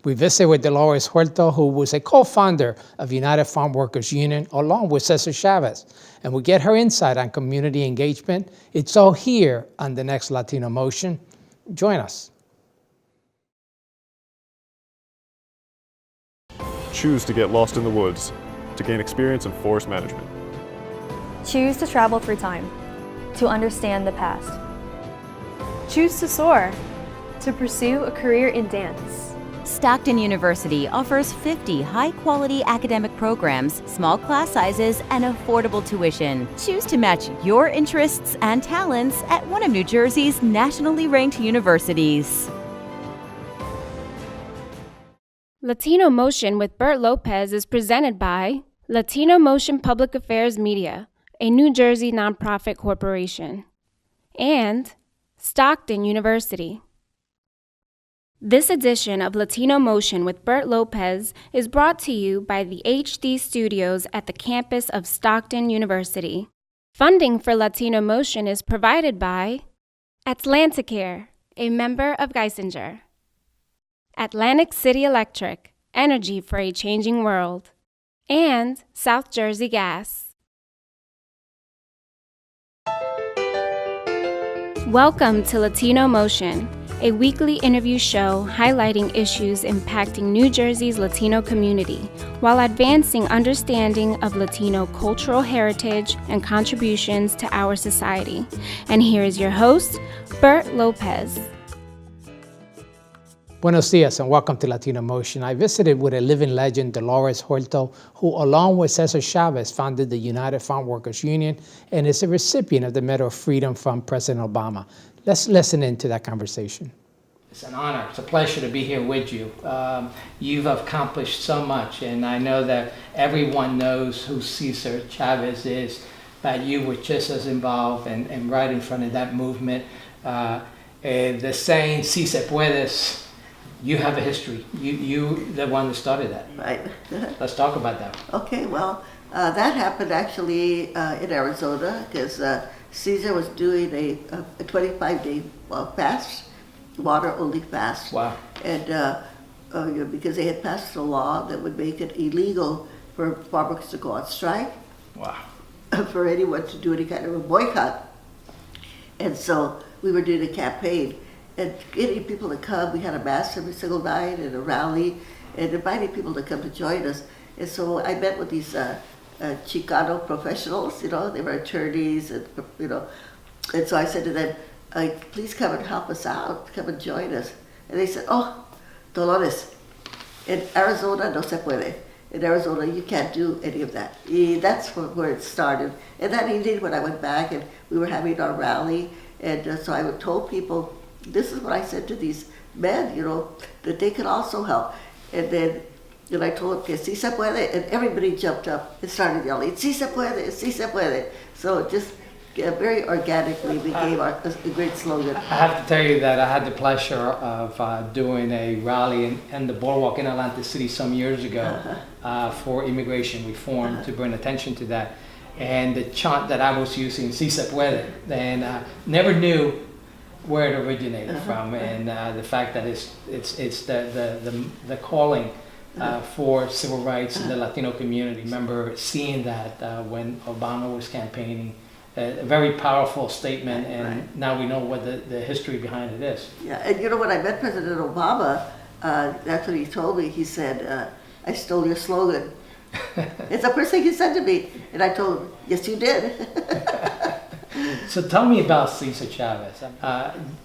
We visit with Dolores Horto, who was a co-founder of United Farm Workers Union, along with Cesar Chavez, and we get her insight on community engagement. It's all here on the next Latino Motion. Join us. Choose to get lost in the woods to gain experience in forest management. Choose to travel through time to understand the past. Choose to soar to pursue a career in dance. Stockton University offers 50 high-quality academic programs, small class sizes, and affordable tuition. Choose to match your interests and talents at one of New Jersey's nationally ranked universities. Latino Motion with Bert Lopez is presented by Latino Motion Public Affairs Media, a New Jersey nonprofit corporation, and Stockton University. This edition of Latino Motion with Bert Lopez is brought to you by the HD Studios at the campus of Stockton University. Funding for Latino Motion is provided by Atlanticare, a member of Geisinger. Atlantic City Electric, energy for a changing world, and South Jersey Gas. Welcome to Latino Motion, a weekly interview show highlighting issues impacting New Jersey's Latino community while advancing understanding of Latino cultural heritage and contributions to our society. And here is your host, Bert Lopez. Buenos dias and welcome to Latino Motion. I visited with a living legend, Dolores Horto, who along with Cesar Chavez founded the United Farm Workers Union and is a recipient of the Medal of Freedom from President Obama. Let's listen into that conversation. It's an honor. It's a pleasure to be here with you. You've accomplished so much, and I know that everyone knows who Cesar Chavez is, but you were just as involved and right in front of that movement. The saying, "Si se puedes," you have a history. You the one that started that. Right. Let's talk about that. Okay, well, that happened actually in Arizona because Cesar was doing a 25-day fast, water-only fast. Wow. And because they had passed a law that would make it illegal for farmers to go on strike. Wow. For anyone to do any kind of a boycott. And so we were doing a campaign and getting people to come. We had a mass every single night and a rally and inviting people to come to join us. And so I met with these Chicano professionals, they were attorneys, and and so I said to them, please come and help us out, come and join us. And they said, oh, Dolores, in Arizona no se puede. In Arizona you can't do any of that. That's where it started. And that evening when I went back and we were having our rally, and so I told people, this is what I said to these men, that they could also help. And then I told them, que si se puede, and everybody jumped up and started yelling, si se puede, si se puede. So it just very organically became a great slogan. I have to tell you that I had the pleasure of doing a rally in the boardwalk in Atlantic City some years ago for immigration reform to bring attention to that. And the chant that I was using, si se puede, and never knew where it originated from, and the fact that it's the calling for civil rights in the Latino community. Remember seeing that when Obama was campaigning, a very powerful statement, and now we know what the history behind it is. Yeah, and when I met President Obama, that's what he told me. He said, I stole your slogan. It's the first thing he said to me, and I told him, yes you did. So tell me about Cesar Chavez.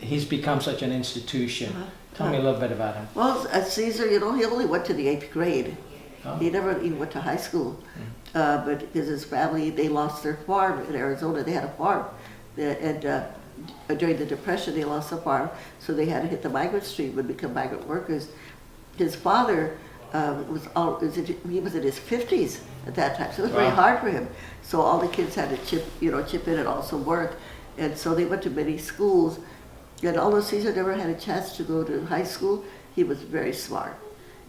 He's become such an institution. Tell me a little bit about him. Well, Cesar, he only went to the 8th grade. Oh. He never even went to high school. But because his family, they lost their farm in Arizona. They had a farm. And during the Depression, they lost the farm. So they had to hit the migrant stream and become migrant workers. His father he was in his 50s at that time. So it was very hard for him. So all the kids had to chip in and also work. And so they went to many schools. And although Cesar never had a chance to go to high school, he was very smart.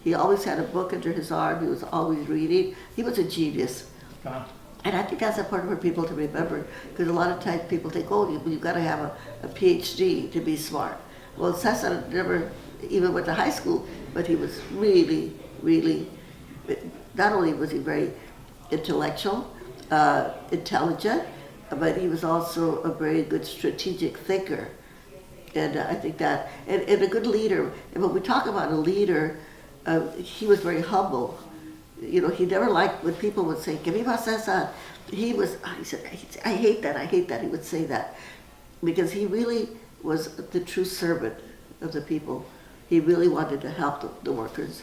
He always had a book under his arm. He was always reading. He was a genius. Wow. And I think that's important for people to remember, because a lot of times people think, oh, you've got to have a PhD to be smart. Well, Cesar never even went to high school, but he was really, really, not only was he very intellectual, intelligent, but he was also a very good strategic thinker. And I think that, and a good leader. And when we talk about a leader, he was very humble. You know, he never liked when people would say, "Que viva Cesar." He said, "I hate that, I hate that." He would say that because he really was the true servant of the people. He really wanted to help the workers.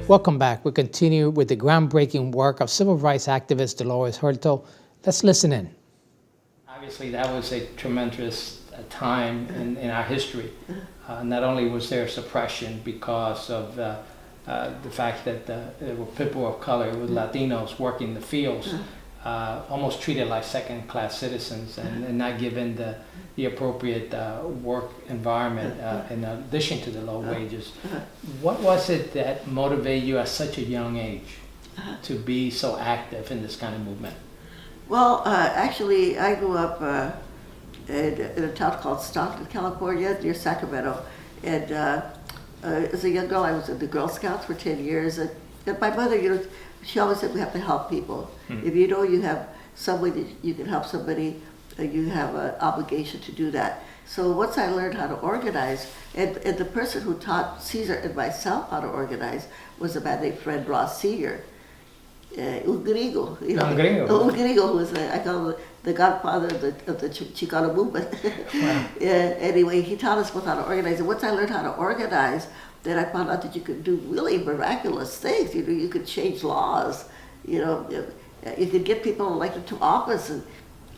Welcome back. We continue with the groundbreaking work of civil rights activist Dolores Horto. Let's listen in. Obviously, that was a tremendous time in our history. Not only was there suppression because of the fact that there were people of color, with Latinos working the fields, almost treated like second-class citizens and not given the appropriate work environment in addition to the low wages. What was it that motivated you at such a young age to be so active in this kind of movement? Well, actually, I grew up in a town called Stockton, California, near Sacramento. And as a young girl, I was in the Girl Scouts for 10 years. And my mother, you know, she always said we have to help people. If you know you have some way that you can help somebody, you have an obligation to do that. So once I learned how to organize, and the person who taught Cesar and myself how to organize was a man named Fred Ross Sr., un gringo, you know, Un gringo. Un gringo, who was, I call him the godfather of the Chicano movement. Wow. Anyway, he taught us both how to organize. And once I learned how to organize, then I found out that you could do really miraculous things. You know, you could change laws. You know, you could get people elected to office. And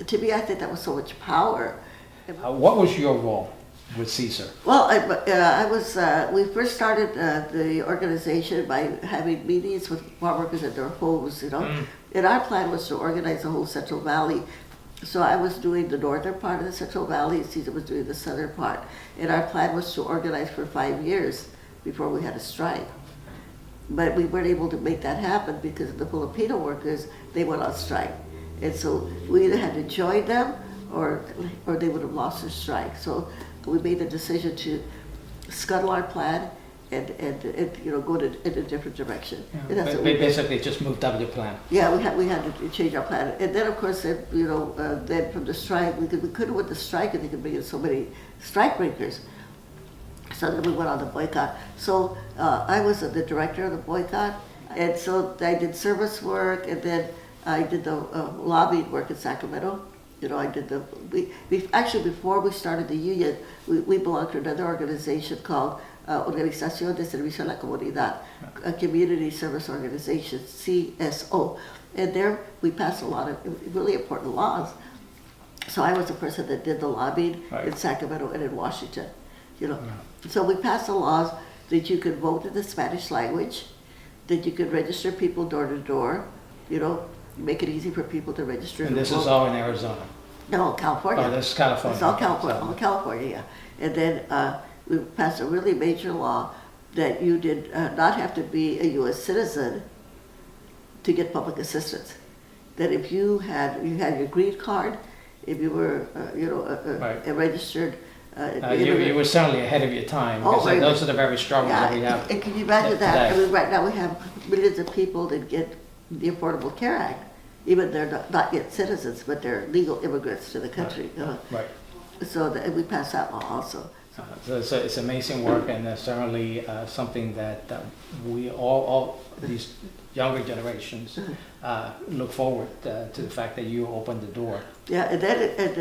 to me, I think that was so much power. What was your role with Cesar? Well, I was. We first started the organization by having meetings with farm workers at their homes. You know, and our plan was to organize the whole Central Valley. So I was doing the northern part of the Central Valley, Cesar was doing the southern part. And our plan was to organize for 5 years before we had a strike. But we weren't able to make that happen because the Filipino workers, they went on strike. And so we either had to join them or they would have lost their strike. So we made the decision to scuttle our plan and you know, go in a different direction. And that's what we did. Basically, just moved up your plan. Yeah, we had to change our plan. And then, of course, you know, then from the strike, we couldn't win the strike and they could bring in so many strike breakers. So then we went on the boycott. So I was the director of the boycott. And so I did service work, and then I did the lobbying work in Sacramento. You know, I did we actually, before we started the union, we belonged to another organization called Organización de Servicio a la Comunidad, a community service organization, CSO. And there we passed a lot of really important laws. So I was the person that did the lobbying in Sacramento and in Washington. You know, so we passed the laws that you could vote in the Spanish language, that you could register people door to door, you know, make it easy for people to register. And this is all in Arizona? No, California. Oh, this is California. It's all California, yeah. And then we passed a really major law that you did not have to be a U.S. citizen to get public assistance. That if you had your green card, if you were, you know, a registered. You were certainly ahead of your time, because those are the very struggles that we have. And can you imagine that? I mean, right now we have millions of people that get the Affordable Care Act. Even they're not yet citizens, but they're legal immigrants to the country. Right. So we passed that law also. So it's amazing work, and certainly something that we all these younger generations look forward to the fact that you opened the door. Yeah, and then in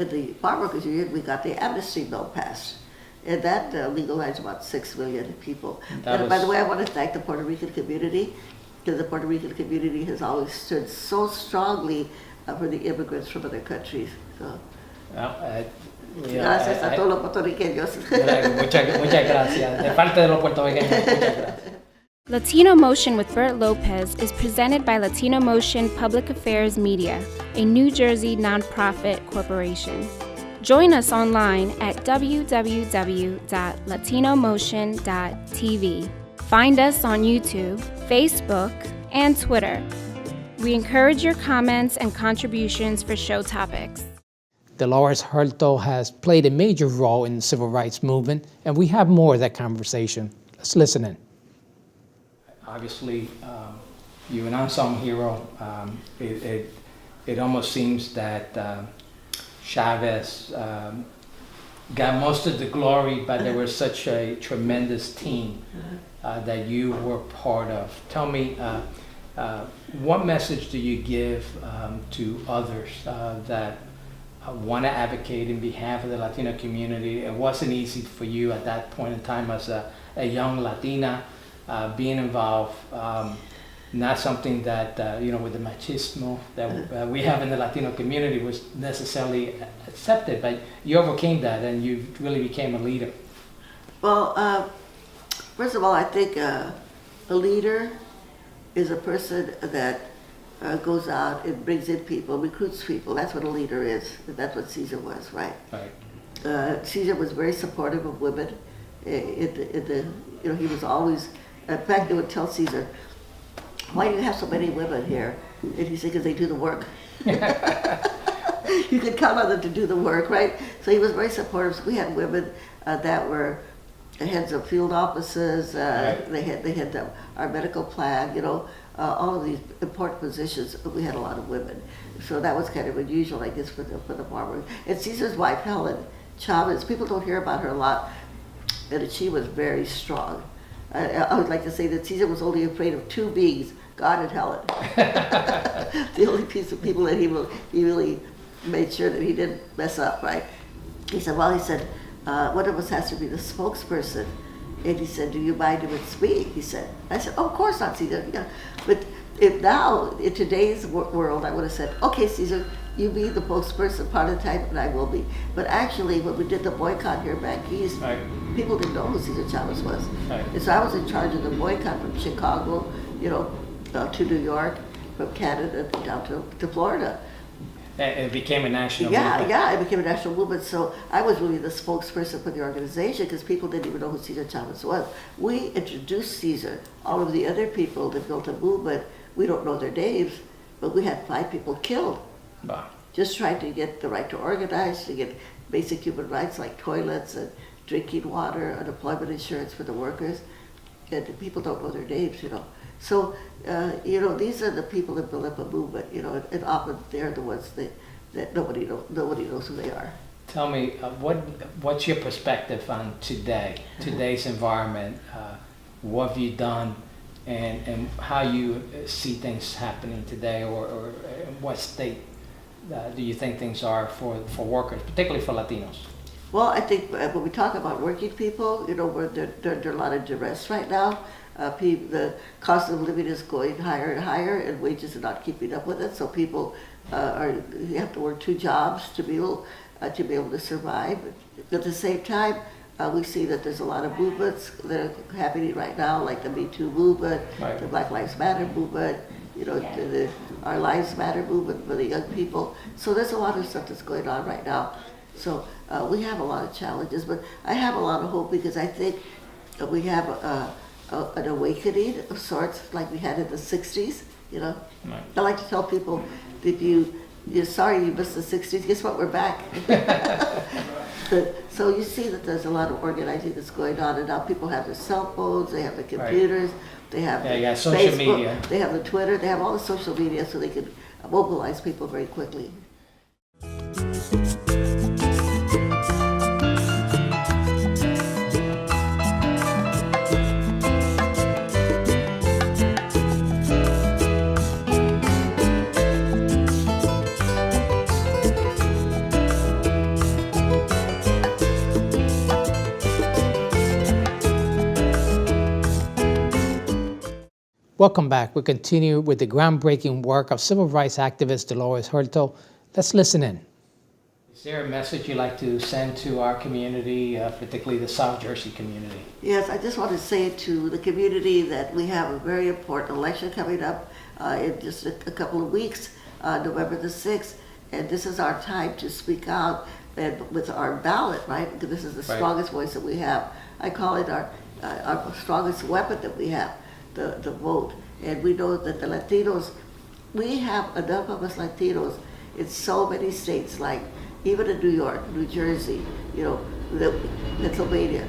the farm workers union, we got the amnesty bill passed, and that legalized about 6 million people. And by the way, I want to thank the Puerto Rican community, because the Puerto Rican community has always stood so strongly for the immigrants from other countries. So. Gracias a todos los puertorriqueños. Muchas gracias. De parte de los puertorriqueños, muchas gracias. Latino Motion with Bert Lopez is presented by Latino Motion Public Affairs Media, a New Jersey nonprofit corporation. Join us online at www.latinomotion.tv. Find us on YouTube, Facebook, and Twitter. We encourage your comments and contributions for show topics. Dolores Horto has played a major role in the civil rights movement, and we have more of that conversation. Let's listen in. Obviously, you're an unsung hero. It almost seems that Chavez got most of the glory, but there was such a tremendous team that you were part of. Tell me, what message do you give to others that want to advocate in behalf of the Latino community? It wasn't easy for you at that point in time as a young Latina being involved. Not something that, with the machismo that we have in the Latino community was necessarily accepted, but you overcame that and you really became a leader. Well, first of all, I think a leader is a person that goes out and brings in people, recruits people. That's what a leader is. That's what Cesar was, right? Right. Cesar was very supportive of women. He was always, in fact, they would tell Cesar, "Why do you have so many women here?" And he said, "Because they do the work." You could count on them to do the work, right? So he was very supportive. So we had women that were heads of field offices. Right. They had our medical plan. All of these important positions. We had a lot of women. So that was kind of unusual, I guess, for the farmers. And Cesar's wife, Helen Chavez, people don't hear about her a lot, and she was very strong. I would like to say that Cesar was only afraid of two beings, God and Helen. The only piece of people that he really made sure that he didn't mess up, right? He said, one of us has to be the spokesperson. And he said, "Do you mind if it's me?" He said. I said, "Oh, of course not, Cesar." Yeah. But now, in today's world, I would have said, "Okay, Cesar, you be the spokesperson part of the time, and I will be." But actually, when we did the boycott here back east, Right. people didn't know who Cesar Chavez was. Right. And so I was in charge of the boycott from Chicago, to New York, from Canada down to Florida. And it became a national Yeah, movement. yeah, it became a national movement. So I was really the spokesperson for the organization because people didn't even know who Cesar Chavez was. We introduced Cesar. All of the other people that built a movement, we don't know their names, but we had 5 people killed. Wow. Just trying to get the right to organize, to get basic human rights like toilets and drinking water, unemployment insurance for the workers. And the people don't know their names, So, these are the people that build up a movement, and often they're the ones that nobody knows who they are. Tell me, what's your perspective on today's environment? What have you done, and how you see things happening today, or what state do you think things are for workers, particularly for Latinos? Well, I think when we talk about working people, we're under a lot of duress right now. The cost of living is going higher and higher, and wages are not keeping up with it. So people you have to work 2 jobs to be able to survive. At the same time, we see that there's a lot of movements that are happening right now, like the Me Too movement, Right. the Black Lives Matter movement, the Our Lives Matter movement for the young people. So there's a lot of stuff that's going on right now. So we have a lot of challenges, but I have a lot of hope because I think we have an awakening of sorts like we had in the 60s, Right. I like to tell people, if you're sorry you missed the 60s, guess what, we're back. So you see that there's a lot of organizing that's going on, and now people have their cell phones, they have the computers, they have Yeah, the you got social Facebook, media. they have the Twitter, they have all the social media so they can mobilize people very quickly. Welcome back. We continue with the groundbreaking work of civil rights activist Dolores Horto. Let's listen in. Is there a message you'd like to send to our community, particularly the South Jersey community? Yes, I just want to say to the community that we have a very important election coming up in just a couple of weeks, November the 6th, and this is our time to speak out and with our ballot, right? Because this is the Right. strongest voice that we have. I call it our strongest weapon that we have, the vote. And we know that the Latinos, we have enough of us Latinos in so many states, like even in New York, New Jersey, Pennsylvania,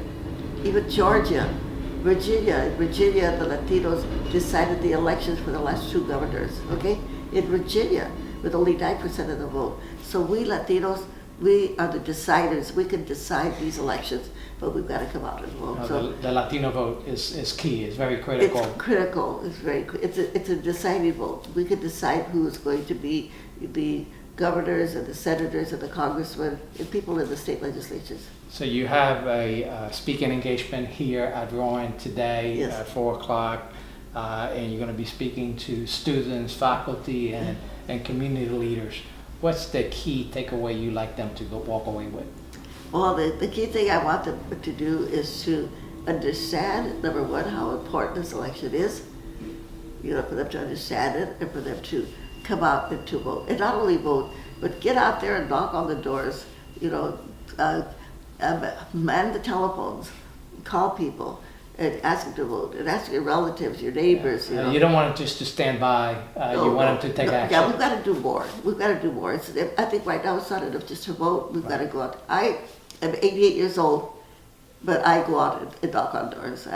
even Georgia, Virginia. In Virginia, the Latinos decided the elections for the last 2 governors, okay? In Virginia, with only 9% of the vote. So we Latinos, we are the deciders. We can decide these elections, but we've got to come out and vote. No, the Latino vote is key. It's very critical. It's critical. It's a deciding vote. We can decide who is going to be the governors and the senators and the congressmen and people in the state legislatures. So you have a speaking engagement here at Rowan today Yes. at 4 o'clock, and you're going to be speaking to students, faculty, and community leaders. What's the key takeaway you like them to walk away with? Well, the key thing I want them to do is to understand, number one, how important this election is, for them to understand it and for them to come out and to vote. And not only vote, but get out there and knock on the doors, man the telephones, call people, and ask them to vote, and ask your relatives, your neighbors. You don't want them just to stand by. You want them to take action. Yeah, we've got to do more. We've got to do more. I think right now it's not enough just to vote. We've got to go out. I am 88 years old, but I go out and knock on doors.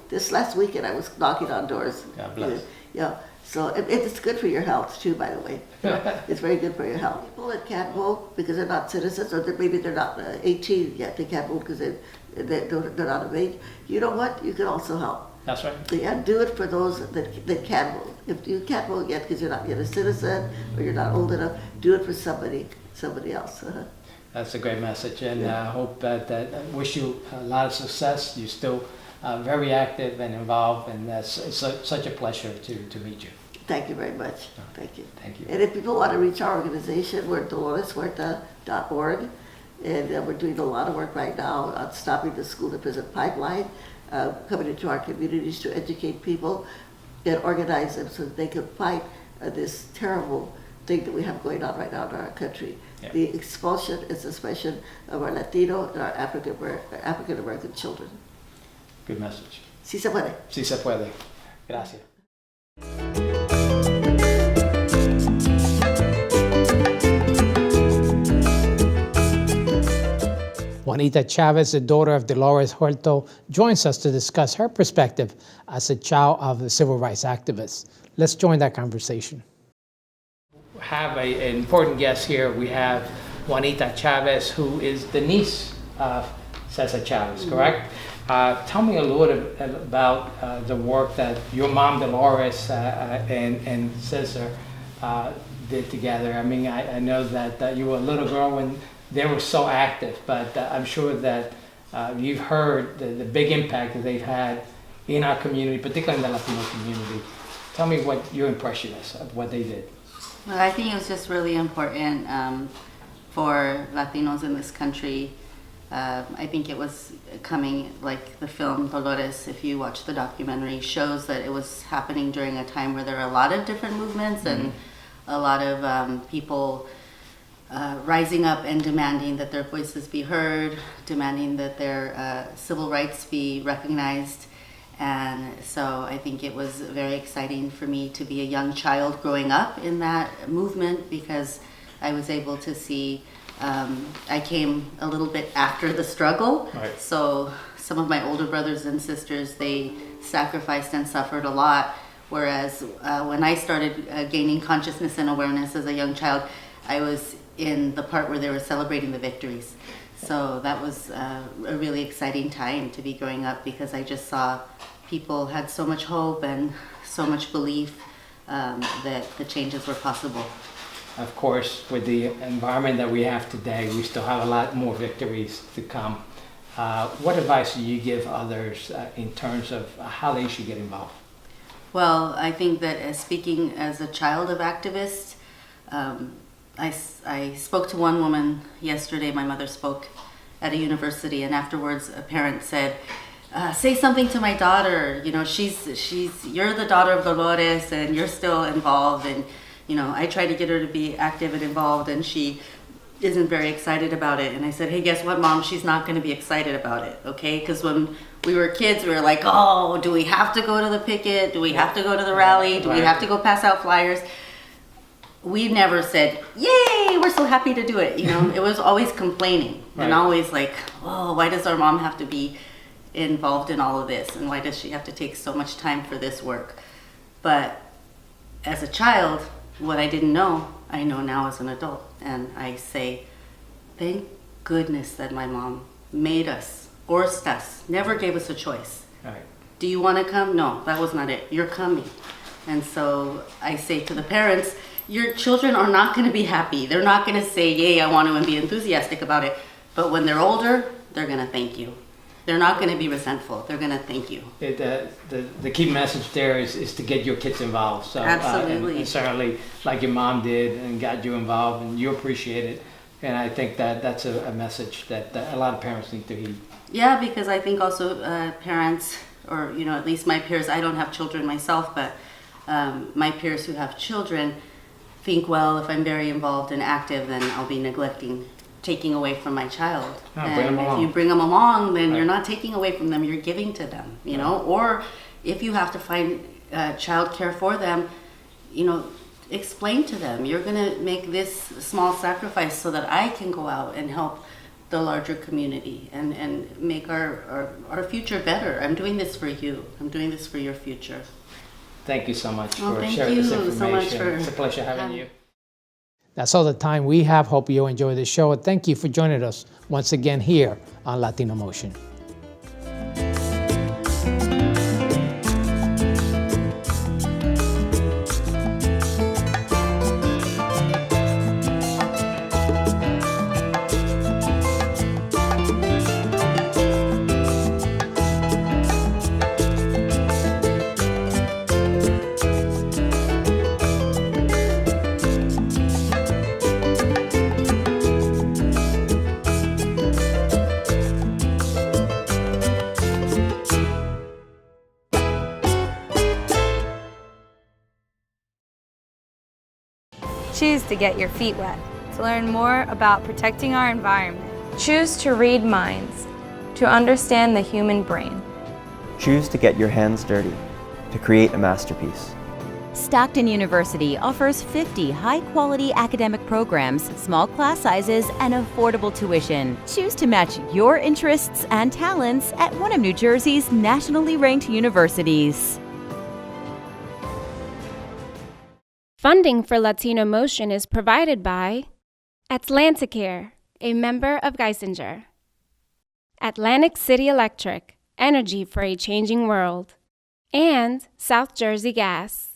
This last weekend I was knocking on doors. God bless. Yeah. So it's good for your health too, by the way. It's very good for your health. People that can't vote because they're not citizens, or maybe they're not 18 yet, they can't vote because they're not of age. You know what? You can also help. That's right. Yeah, do it for those that can vote. If you can't vote yet because you're not yet a citizen or you're not old enough, do it for somebody else. That's a great message, and I hope that I wish you a lot of success. You're still very active and involved, and it's such a pleasure to meet you. Thank you very much. Thank you. Thank you. And if people want to reach our organization, we're at DoloresHorto.org, and we're doing a lot of work right now on stopping the school-to-prison pipeline, coming into our communities to educate people and organize them so that they can fight this terrible thing that we have going on right now in our country. Yeah. The expulsion and suspension of our Latino and our African-American children. Good message. Sí se puede. Sí se puede. Gracias. Juanita Chavez, the daughter of Dolores Horto, joins us to discuss her perspective as a child of a civil rights activist. Let's join that conversation. We have an important guest here. We have Juanita Chavez, who is the niece of Cesar Chavez, correct? Tell me a little bit about the work that your mom, Dolores, and Cesar did together. I mean, I know that you were a little girl when they were so active, but I'm sure that you've heard the big impact that they've had in our community, particularly in the Latino community. Tell me what your impression is of what they did. Well, I think it was just really important for Latinos in this country. I think it was coming, like the film Dolores, if you watch the documentary, shows that it was happening during a time where there were a lot of different movements and a lot of people rising up and demanding that their voices be heard, demanding that their civil rights be recognized. And so I think it was very exciting for me to be a young child growing up in that movement, because I was able to see, I came a little bit after the struggle. Right. So some of my older brothers and sisters, they sacrificed and suffered a lot. Whereas when I started gaining consciousness and awareness as a young child, I was in the part where they were celebrating the victories. So that was a really exciting time to be growing up, because I just saw people had so much hope and so much belief that the changes were possible. Of course, with the environment that we have today, we still have a lot more victories to come. What advice do you give others in terms of how they should get involved? Well, I think that as speaking as a child of activists, I spoke to one woman yesterday. My mother spoke at a university, and afterwards a parent said, say something to my daughter. You know, you're the daughter of Dolores and you're still involved. And, you know, I tried to get her to be active and involved, and she isn't very excited about it. And I said, hey, guess what, Mom? She's not going to be excited about it, okay? Because when we were kids, we were like, oh, do we have to go to the picket? Do we have to go to the rally? Do we have to go pass out flyers? we never said, yay, we're so happy to do it. You know, it was always complaining and Right. always like, oh, why does our mom have to be involved in all of this? And why does she have to take so much time for this work? But as a child, what I didn't know, I know now as an adult. And I say, thank goodness that my mom made us, forced us, never gave us a choice. Right. Do you want to come? No, that was not it. You're coming. And so I say to the parents, your children are not going to be happy. They're not going to say, yay, I want to, and be enthusiastic about it. But when they're older, they're going to thank you. They're not going to be resentful. They're going to thank you. The key message there is to get your kids involved. So, Absolutely. And certainly, like your mom did, and got you involved, and you appreciate it. And I think that's a message that a lot of parents need to heed. Yeah, because I think also parents, or you know, at least my peers, I don't have children myself, but my peers who have children think, well, if I'm very involved and active, then I'll be taking away from my child. No, bring and them if along. you bring them along, then Right. you're not taking away from them, you're giving to them, you know? Or if you have to find child care for them, you know, explain to them, you're gonna make this small sacrifice so that I can go out and help the larger community and make our future better. I'm doing this for you. I'm doing this for your future. Thank you so much Well, for thank sharing this you so information. much for It's a pleasure having having- you. That's all the time we have. Hope you enjoy the show. And thank you for joining us once again here on Latino Motion. Choose to get your feet wet. To learn more about protecting our environment. Choose to read minds, to understand the human brain. Choose to get your hands dirty, to create a masterpiece. Stockton University offers 50 high-quality academic programs, small class sizes, and affordable tuition. Choose to match your interests and talents at one of New Jersey's nationally ranked universities. Funding for Latino Motion is provided by Atlanticare, a member of Geisinger. Atlantic City Electric, energy for a changing world. And South Jersey Gas.